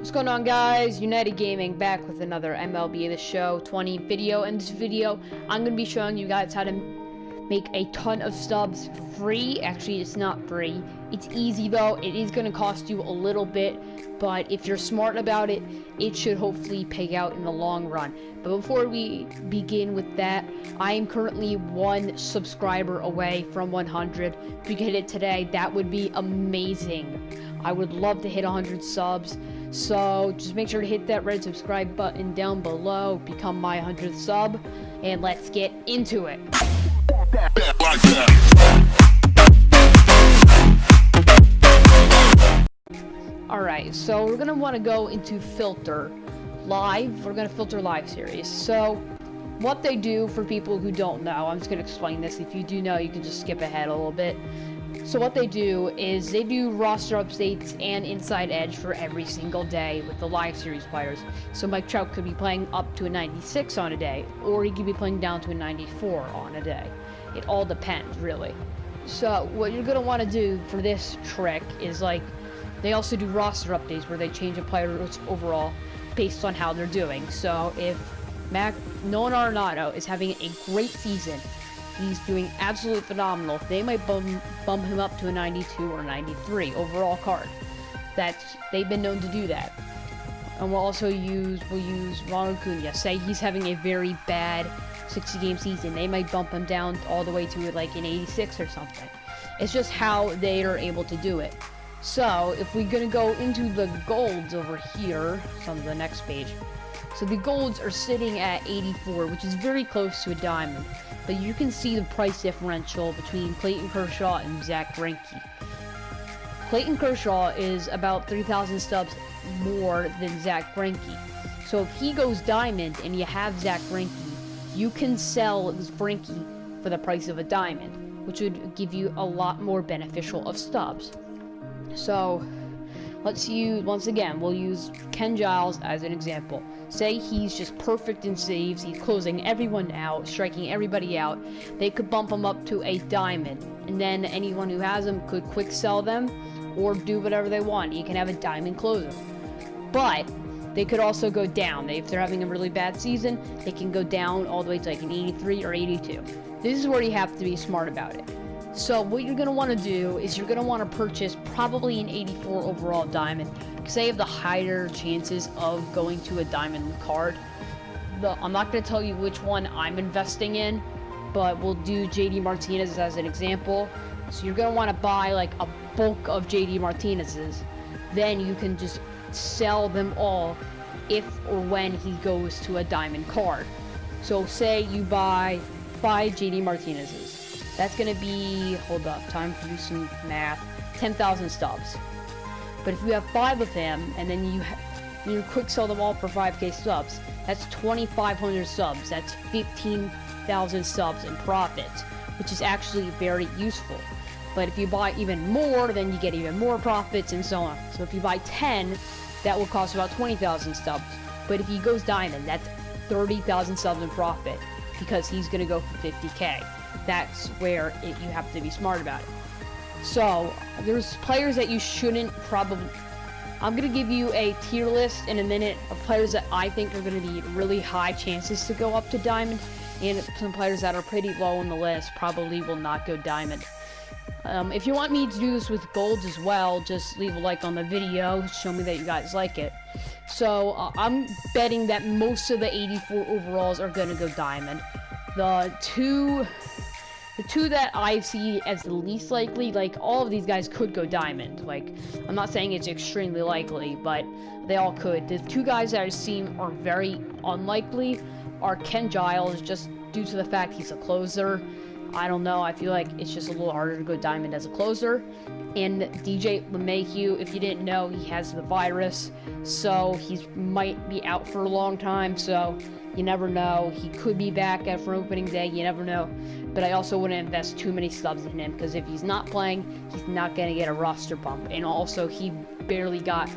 What's going on, guys? United Gaming back with another MLB The Show 20 video. In this video, I'm going to be showing you guys how to make a ton of stubs free. Actually, it's not free. It's easy though. It is going to cost you a little bit, but if you're smart about it, it should hopefully pay out in the long run. But before we begin with that, I am currently 1 subscriber away from 100. If we could hit it today, that would be amazing. I would love to hit 100 subs. So just make sure to hit that red subscribe button down below, become my 100th sub, and let's get into it. Alright, so we're going to want to go into filter live. We're going to filter live series. So what they do, for people who don't know, I'm just going to explain this. If you do know, you can just skip ahead a little bit. So what they do is they do roster updates and inside edge for every single day with the live series players. So Mike Trout could be playing up to a 96 on a day, or he could be playing down to a 94 on a day. It all depends, really. So what you're going to want to do for this trick is, like, they also do roster updates where they change a player's overall based on how they're doing. So if Nolan Arenado is having a great season, he's doing absolutely phenomenal, they might bump him up to a 92 or 93 overall card. They've been known to do that. And we'll use Ronald Acuna. Say he's having a very bad 60-game season, they might bump him down all the way to like an 86 or something. It's just how they are able to do it. So if we're gonna go into the golds over here, it's on the next page. So the golds are sitting at 84, which is very close to a diamond. But you can see the price differential between Clayton Kershaw and Zack Greinke. Clayton Kershaw is about 3,000 stubs more than Zack Greinke. So if he goes diamond and you have Zack Greinke, you can sell Greinke for the price of a diamond, which would give you a lot more beneficial of stubs. So let's use, once again, we'll use Ken Giles as an example. Say he's just perfect in saves, he's closing everyone out, striking everybody out. They could bump him up to a diamond, and then anyone who has him could quick sell them or do whatever they want. You can have a diamond closer. But they could also go down. If they're having a really bad season, they can go down all the way to like an 83 or 82. This is where you have to be smart about it. So what you're going to want to do is you're going to want to purchase probably an 84 overall diamond, because they have the higher chances of going to a diamond card. I'm not going to tell you which one I'm investing in, but we'll do JD Martinez as an example. So you're going to want to buy like a bulk of JD Martinez's. Then you can just sell them all if or when he goes to a diamond card. So say you buy 5 JD Martinez's. That's going to be, hold up, time to do some math, 10,000 stubs. But if you have 5 of him, and then you quick sell them all for 5k stubs, that's 2,500 subs. That's 15,000 subs in profit, which is actually very useful. But if you buy even more, then you get even more profits, and so on. So if you buy 10, that will cost about 20,000 stubs. But if he goes diamond, that's 30,000 subs in profit, because he's going to go for 50k. That's where you have to be smart about it. So there's players that you shouldn't probably. I'm gonna give you a tier list in a minute of players that I think are gonna be really high chances to go up to diamond, and some players that are pretty low on the list probably will not go diamond. If you want me to do this with golds as well, just leave a like on the video, show me that you guys like it. So I'm betting that most of the 84 overalls are gonna go diamond. The two that I see as the least likely, like, all of these guys could go diamond. Like, I'm not saying it's extremely likely, but they all could. The 2 guys that I see are very unlikely are Ken Giles, just due to the fact he's a closer. I don't know, I feel like it's just a little harder to go diamond as a closer. And DJ LeMahieu, if you didn't know, he has the virus, so he might be out for a long time, so you never know. He could be back for opening day, you never know. But I also wouldn't invest too many stubs in him, because if he's not playing, he's not going to get a roster bump. And also, he barely got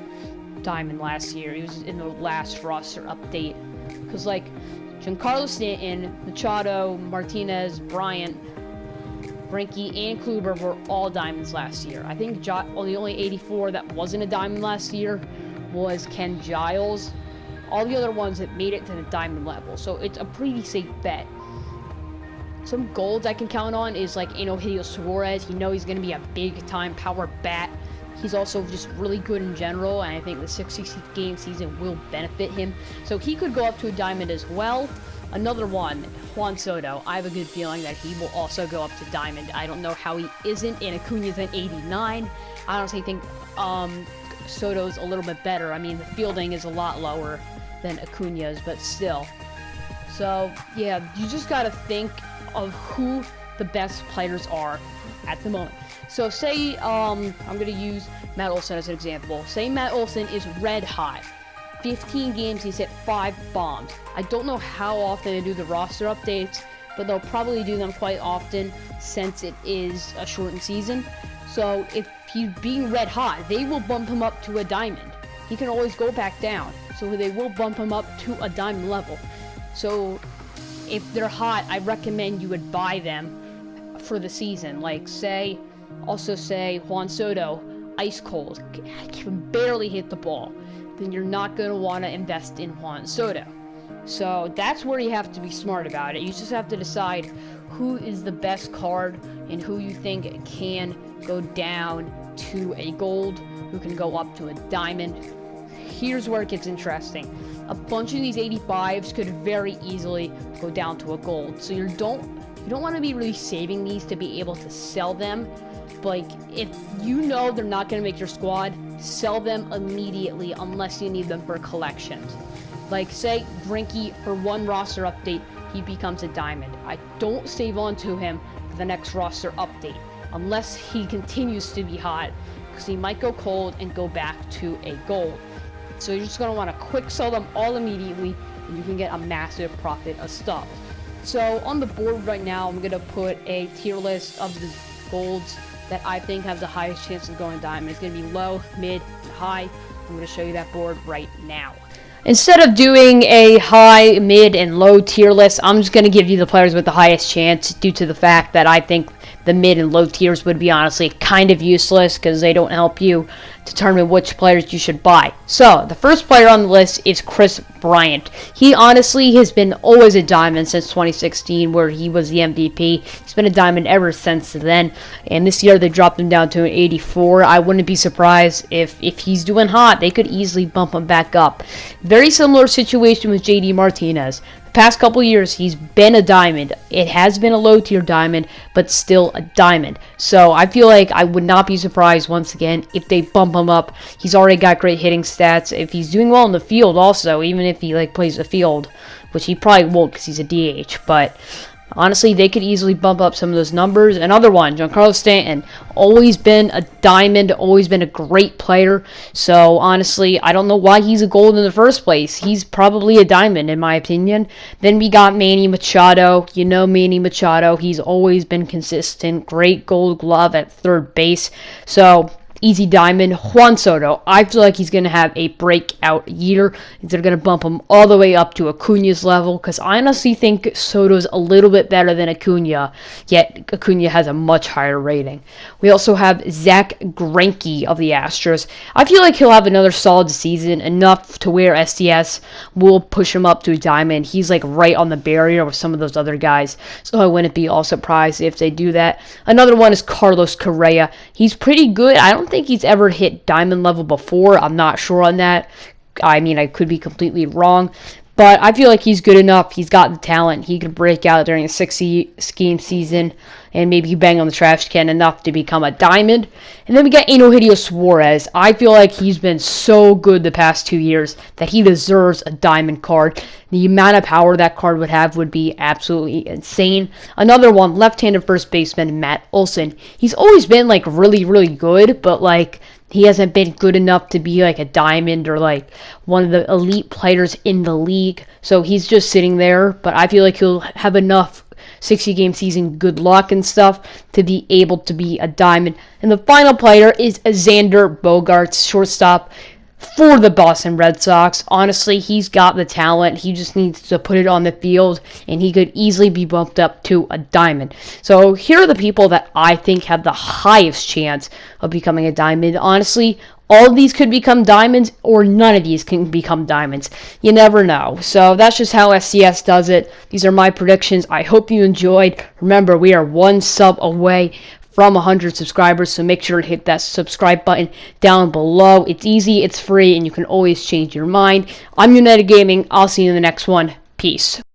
diamond last year. He was in the last roster update. Because, like, Giancarlo Stanton, Machado, Martinez, Bryant, Greinke, and Kluber were all diamonds last year. I think the only 84 that wasn't a diamond last year was Ken Giles. All the other ones that made it to the diamond level, so it's a pretty safe bet. Some golds I can count on is like Eugenio Suarez. You know he's going to be a big-time power bat. He's also just really good in general, and I think the 60-game season will benefit him. So he could go up to a diamond as well. Another one, Juan Soto. I have a good feeling that he will also go up to diamond. I don't know how he isn't, and Acuna's at 89. I honestly think Soto's a little bit better. I mean, the fielding is a lot lower than Acuna's, but still. So, yeah, you just got to think of who the best players are at the moment. So say, I'm going to use Matt Olson as an example. Say Matt Olson is red hot. 15 games, he's hit 5 bombs. I don't know how often they do the roster updates, but they'll probably do them quite often since it is a shortened season. So if he's being red hot, they will bump him up to a diamond. He can always go back down, so they will bump him up to a diamond level. So if they're hot, I recommend you would buy them for the season. Like say Juan Soto, ice cold, can barely hit the ball. Then you're not going to want to invest in Juan Soto. So that's where you have to be smart about it. You just have to decide who is the best card and who you think can go down to a gold, who can go up to a diamond. Here's where it gets interesting. A bunch of these 85s could very easily go down to a gold. So you don't want to be really saving these to be able to sell them. Like, if you know they're not going to make your squad, sell them immediately unless you need them for collections. Like, say, Greinke, for one roster update, he becomes a diamond. I don't save on to him for the next roster update, unless he continues to be hot, because he might go cold and go back to a gold. So you're just going to want to quick sell them all immediately, and you can get a massive profit of stuff. So on the board right now, I'm going to put a tier list of the golds that I think have the highest chance of going diamond. It's going to be low, mid, and high. I'm going to show you that board right now. Instead of doing a high, mid, and low tier list, I'm just going to give you the players with the highest chance due to the fact that I think the mid and low tiers would be honestly kind of useless because they don't help you determine which players you should buy. So, the first player on the list is Chris Bryant. He honestly has been always a diamond since 2016 where he was the MVP. He's been a diamond ever since then, and this year they dropped him down to an 84. I wouldn't be surprised if he's doing hot, they could easily bump him back up. Very similar situation with JD Martinez. The past couple years, he's been a diamond. It has been a low-tier diamond, but still a diamond. So I feel like I would not be surprised, once again, if they bump him up. He's already got great hitting stats. If he's doing well in the field also, even if he plays the field, which he probably won't because he's a DH, but honestly, they could easily bump up some of those numbers. Another one, Giancarlo Stanton, always been a diamond, always been a great player. So honestly, I don't know why he's a gold in the first place. He's probably a diamond, in my opinion. Then we got Manny Machado. You know Manny Machado. He's always been consistent. Great gold glove at third base. So easy diamond. Juan Soto, I feel like he's going to have a breakout year. They're going to bump him all the way up to Acuna's level, because I honestly think Soto's a little bit better than Acuna, yet Acuna has a much higher rating. We also have Zach Greinke of the Astros. I feel like he'll have another solid season, enough to where SDS will push him up to a diamond. He's right on the barrier with some of those other guys, so I wouldn't be all surprised if they do that. Another one is Carlos Correa. He's pretty good. I don't think he's ever hit diamond level before. I'm not sure on that. I mean, I could be completely wrong, but I feel like he's good enough. He's got the talent. He could break out during a 60-game season and maybe bang on the trash can enough to become a diamond. And then we got Eugenio Suarez. I feel like he's been so good the past 2 years that he deserves a diamond card. The amount of power that card would have would be absolutely insane. Another one, left-handed first baseman Matt Olson. He's always been really, really good, but he hasn't been good enough to be a diamond or one of the elite players in the league. So he's just sitting there, but I feel like he'll have enough 60-game season good luck and stuff to be able to be a diamond. And the final player is Xander Bogaerts, shortstop for the Boston Red Sox. Honestly, he's got the talent. He just needs to put it on the field, and he could easily be bumped up to a diamond. So here are the people that I think have the highest chance of becoming a diamond. Honestly, all of these could become diamonds, or none of these can become diamonds. You never know. So that's just how SCS does it. These are my predictions. I hope you enjoyed. Remember, we are one sub away from 100 subscribers, so make sure to hit that subscribe button down below. It's easy, it's free, and you can always change your mind. I'm United Gaming. I'll see you in the next one. Peace.